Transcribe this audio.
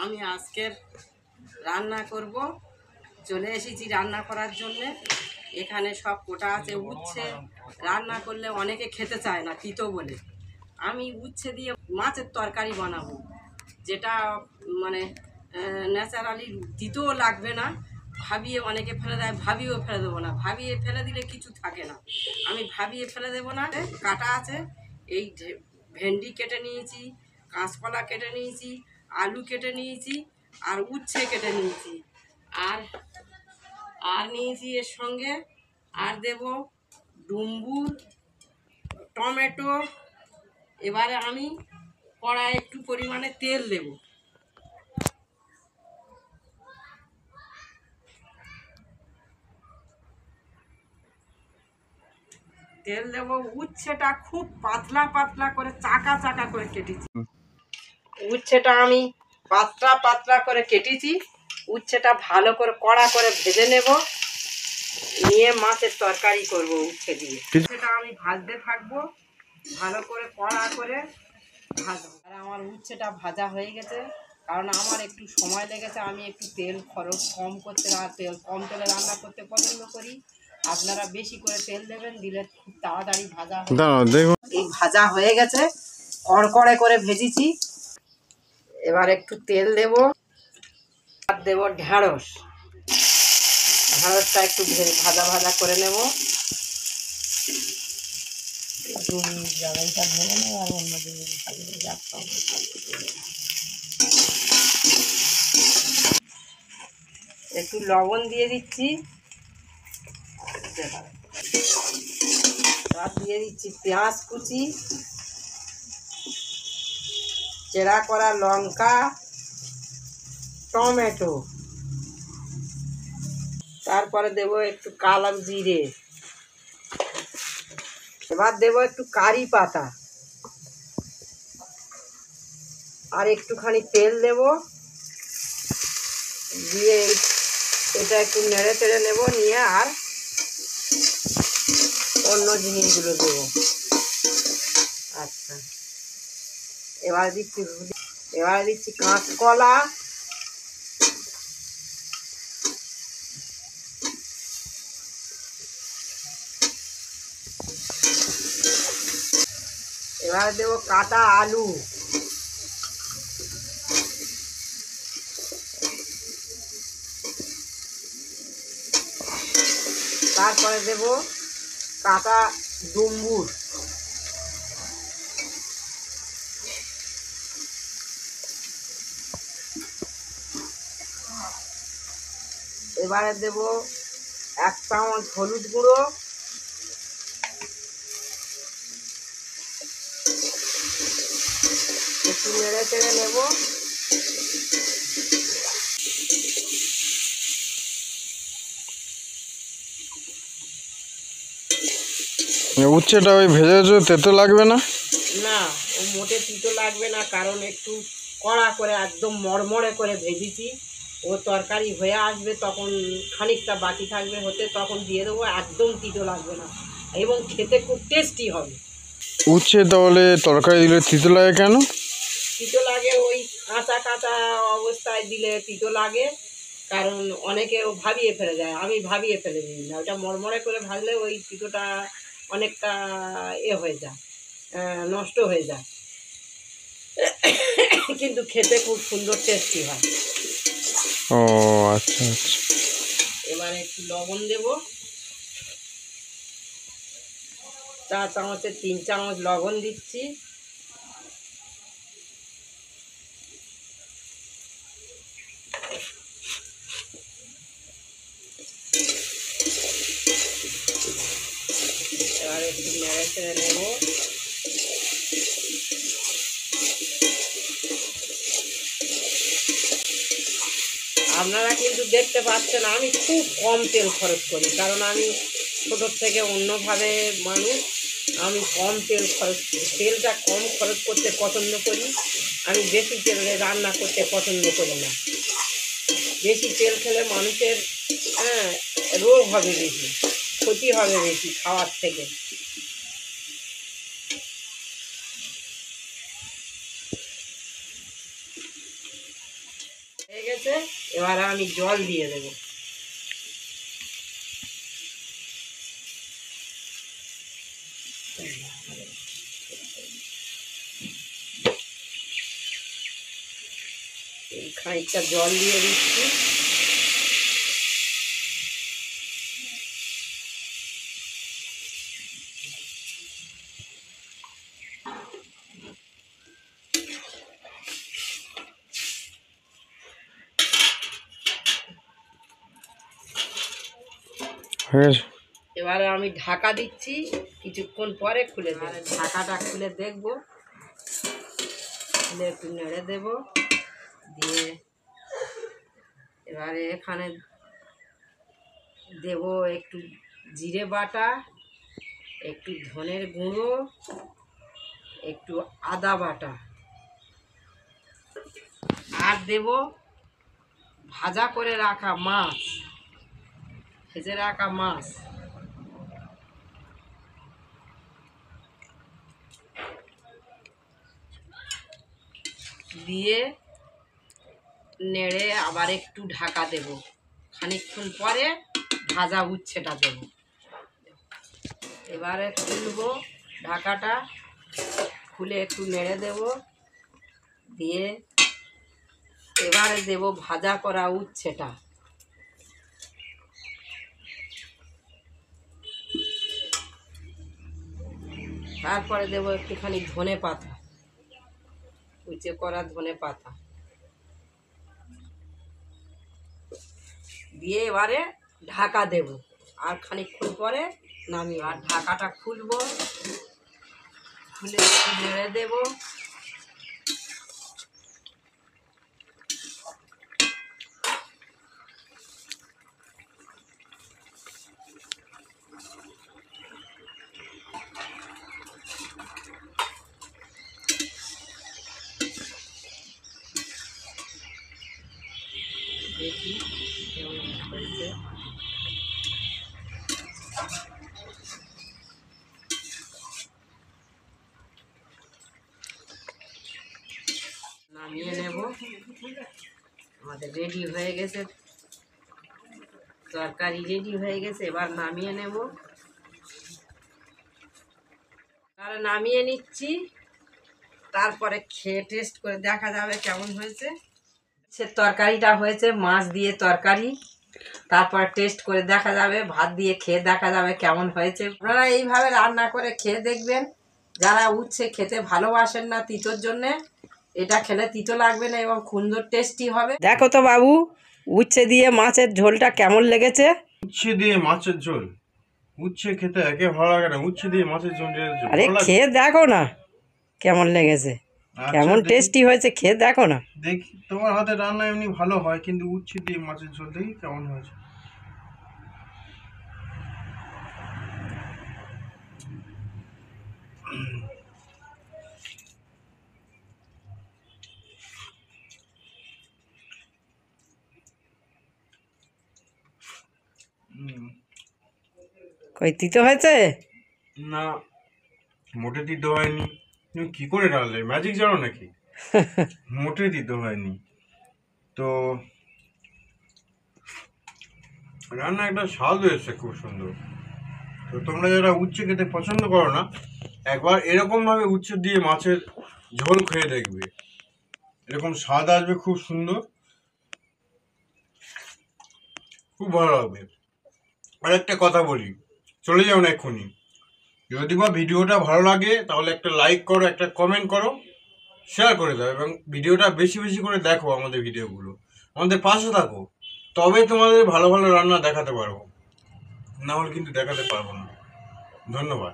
আমি আজকের রান্না করব, চলে এসেছি রান্না করার জন্যে। এখানে সব কোটা আছে উচ্ছে। রান্না করলে অনেকে খেতে চায় না তিতো বলে, আমি উচ্ছে দিয়ে মাছের তরকারি বানাবো, যেটা মানে ন্যাচারালি তিতোও লাগবে না। ভাবিয়ে অনেকে ফেলে দেয়, ভাবিয়েও ফেলে দেবো না, ভাবিয়ে ফেলে দিলে কিছু থাকে না। আমি ভাবিয়ে ফেলে দেবো না। কাটা আছে, এই ভেন্ডি কেটে নিয়েছি, কাঁচকলা কেটে নিয়েছি, আলু কেটে নিয়েছি, আর উচ্ছে কেটে নিয়েছি, আর আর নিয়েছি এর সঙ্গে, আর দেব ডুমবুর, টমেটো। এবারে আমি কড়াই একটু পরিমাণে তেল দেব। তেল দেব, উচ্ছেটা খুব পাতলা পাতলা করে চাকা চাকা করে কেটেছি। উচ্ছেটা আমি পাতলা পাতলা করে কেটেছি। উচ্ছেটা ভালো করে কড়া করে ভেজে নেব, নিয়ে মাছের তরকারি করব উচ্ছে দিয়ে। উচ্ছেটা আমি ভাজতে থাকবো, ভালো করে কড়া করে ভাজবো। আর আমার উচ্ছেটা ভাজা হয়ে গেছে, কারণ আমার একটু সময় লেগেছে। আমি একটু তেল খরচ কম করতে, তেল কম তেলে রান্না করতে পছন্দ করি। আপনারা বেশি করে তেল দেবেন, দিলে খুব তাড়াতাড়ি ভাজা হবে। এই ভাজা হয়ে গেছে, কড়কড়ে করে ভেজেছি। এবার একটু তেল দেব, আর দেব ঢেঁড়স। ঢেঁড়সটা একটু ভাজা ভাজা করে নেব। জায়গাটা ভেঙে নেব, আর অন্য একটু লবণ দিয়ে দিচ্ছি, আর দিয়ে দিচ্ছি পেঁয়াজ কুচি, চেরা করা লঙ্কা, টমেটো, তারপরে দেব একটু কালো জিরে। এবার দেব একটু কারি পাতা, আর একটুখানি তেল দেব, দিয়ে এটা একটু নেড়ে চেড়ে নেব, নিয়ে আর অন্য জিনিসগুলো দেব। আচ্ছা, এবার দিচ্ছি কাঁচকলা, এবার দেব কাটা আলু, তারপরে দেব কাটা ডুমবুর, এবারে দেব 1 চামচ হলুদ গুঁড়ো, একটু নেড়ে চেড়ে নেব। উচ্ছেটা ওই ভেজেছো, তেতো লাগবে না? না, ও মোটে তিতো লাগবে না, কারণ একটু কড়া করে একদম মড়মড়ে করে ভেজেছি। ও তরকারি হয়ে আসবে, তখন খানিকটা বাকি থাকবে হতে, তখন দিয়ে দেবো, একদম তিতো লাগবে না, এবং খেতে খুব টেস্টি হবে। উচ্ছে তাহলে তরকারি দিলে তিতো লাগে কেন? তিতো লাগে ওই কাঁচা কাঁচা অবস্থায় দিলে তিতো লাগে, কারণ অনেকেও ভাবিয়ে ফেলে যায়, আমি ভাবিয়ে ফেলে দিই না। ওটা মড়মড়ে করে ভাজলে ওই তিতোটা অনেকটা হয়ে যায়, নষ্ট হয়ে যায়, কিন্তু খেতে খুব সুন্দর টেস্টি হয়। ও আচ্ছা আচ্ছা। এবারে একটু লবণ দেব, 4 চামচে 3 চামচ লবণ দিচ্ছি। এবারে একটু নেড়ে চেড়ে নেব। আপনারা কিন্তু দেখতে পাচ্ছেন আমি খুব কম তেল খরচ করি, কারণ আমি ছোটোর থেকে অন্যভাবে মানুষ। আমি কম তেল খরচ, তেলটা কম খরচ করতে পছন্দ করি। আমি বেশি তেলে রান্না করতে পছন্দ করি না। বেশি তেল খেলে মানুষের রোগ হবে বেশি, ক্ষতি হবে বেশি খাওয়ার থেকে। হয়ে গেছে, এবার আমি জল দিয়ে দেব। খানিকটা জল দিয়ে দিচ্ছি। এবারে আমি ঢাকা দিচ্ছি, কিছুক্ষণ পরে খুলে দেব। ঢাকাটা খুলে দেখব, খুলে একটু নেড়ে দেব, দিয়ে এবারে এখানে দেব একটু জিরে বাটা, একটু ধনের গুঁড়ো, একটু আদা বাটা, আর দেব ভাজা করে রাখা মাছ, ভেজে রাখা মাছ। দিয়ে নেড়ে আবার একটু ঢাকা দেব, খানিকক্ষণ পরে ভাজা উচ্ছেটা দেব। এবারে খুলবো ঢাকাটা, খুলে একটু নেড়ে দেব, দিয়ে এবারে দেব ভাজা করা উচ্ছেটা। তারপরে দেব একটুখানি ধনে পাতা, কুচে করা ধনে পাতা দিয়ে এবারে ঢাকা দেব, আর খানিকক্ষণ পরে নামিয়ে। আর ঢাকাটা খুলবো, খুলে একটু নেড়ে দেব, দেখি কেমন হয়েছে। নামিয়ে নেব, আমাদের রেডি হয়ে গেছে, তরকারি রেডি হয়ে গেছে। এবার নামিয়ে নেব, আর নামিয়ে নিচ্ছি, তারপরে খেয়ে টেস্ট করে দেখা যাবে কেমন হয়েছে। সে তরকারিটা হয়েছে মাছ দিয়ে তরকারি, তারপর টেস্ট করে দেখা যাবে, ভাত দিয়ে খেয়ে দেখা যাবে কেমন হয়েছে। আপনারা এইভাবে রান্না করে খেয়ে দেখবেন। যারা উচ্ছে খেতে ভালোবাসেন না তিতোর জন্যে, এটা খেলে তিতো লাগবে না এবং সুন্দর টেস্টি হবে। দেখো তো বাবু, উচ্ছে দিয়ে মাছের ঝোলটা কেমন লেগেছে? উচ্ছে দিয়ে মাছের ঝোল, উচ্ছে খেতে একে ভালো লাগে না, উচ্ছে দিয়ে মাছের ঝোল আরে খেয়ে দেখো না কেমন লেগেছে, কেমন টেস্টি হয়েছে, খেয়ে দেখো না। দেখি, তোমার হাতে রান্না এমনি ভালো হয়, কিন্তু উচ্ছে দিয়ে মাছের ঝোল দেখি কেমন হয়েছে। কই তিতো হয়েছে? না, মোটে তিতো হয়নি। তুমি কি করে রান্নালে, ম্যাজিক জানো নাকি? মোটে তিতো হয়নি। তো রান্না একটা স্বাদ হয়েছে খুব সুন্দর। তো তোমরা যারা উচ্ছে খেতে পছন্দ করো না, একবার এরকম ভাবে উচ্ছে দিয়ে মাছের ঝোল খেয়ে দেখবে, এরকম স্বাদ আসবে, খুব সুন্দর, খুব ভালো লাগবে। আর একটা কথা বলি, চলে যাও না এক্ষুনি। যদি বা ভিডিওটা ভালো লাগে তাহলে একটা লাইক করো, একটা কমেন্ট করো, শেয়ার করে দাও, এবং ভিডিওটা বেশি বেশি করে দেখো। আমাদের ভিডিওগুলো, আমাদের পাশে থাকো, তবে তোমাদের ভালো ভালো রান্না দেখাতে পারবো, না হলে কিন্তু দেখাতে পারবো না। ধন্যবাদ।